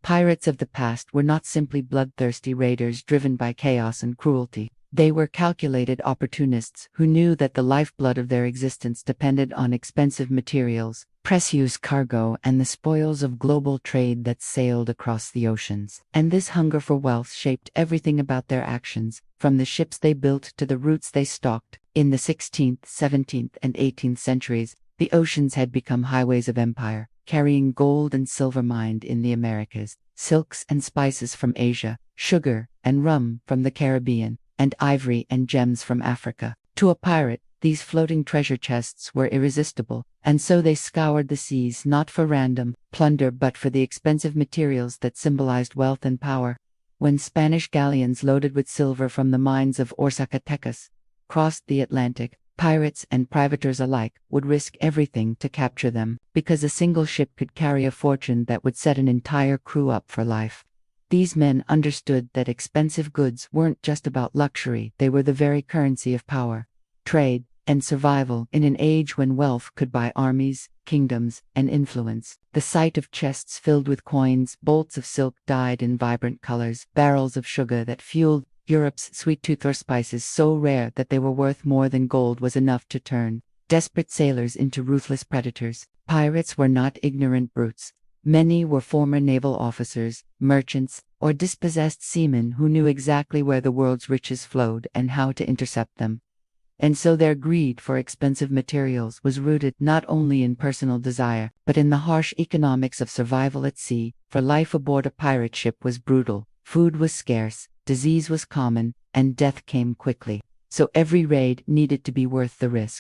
Pirates of the past were not simply bloodthirsty raiders driven by chaos and cruelty. They were calculated opportunists who knew that the lifeblood of their existence depended on expensive materials, precious cargo, and the spoils of global trade that sailed across the oceans. And this hunger for wealth shaped everything about their actions, from the ships they built to the routes they stalked. In the 16th, 17th, and 18th centuries, the oceans had become highways of empire, carrying gold and silver mined in the Americas, silks and spices from Asia, sugar and rum from the Caribbean, and ivory and gems from Africa. To a pirate, these floating treasure chests were irresistible, and so they scoured the seas not for random plunder but for the expensive materials that symbolized wealth and power. When Spanish galleons loaded with silver from the mines of Zacatecas crossed the Atlantic, pirates and privateers alike would risk everything to capture them, because a single ship could carry a fortune that would set an entire crew up for life. These men understood that expensive goods weren't just about luxury, they were the very currency of power, trade, and survival in an age when wealth could buy armies, kingdoms, and influence. The sight of chests filled with coins, bolts of silk dyed in vibrant colors, barrels of sugar that fueled Europe's sweet tooth, or spices so rare that they were worth more than gold, was enough to turn desperate sailors into ruthless predators. Pirates were not ignorant brutes. Many were former naval officers, merchants, or dispossessed seamen who knew exactly where the world's riches flowed and how to intercept them. And so their greed for expensive materials was rooted not only in personal desire, but in the harsh economics of survival at sea, for life aboard a pirate ship was brutal, food was scarce, disease was common, and death came quickly. So every raid needed to be worth the risk.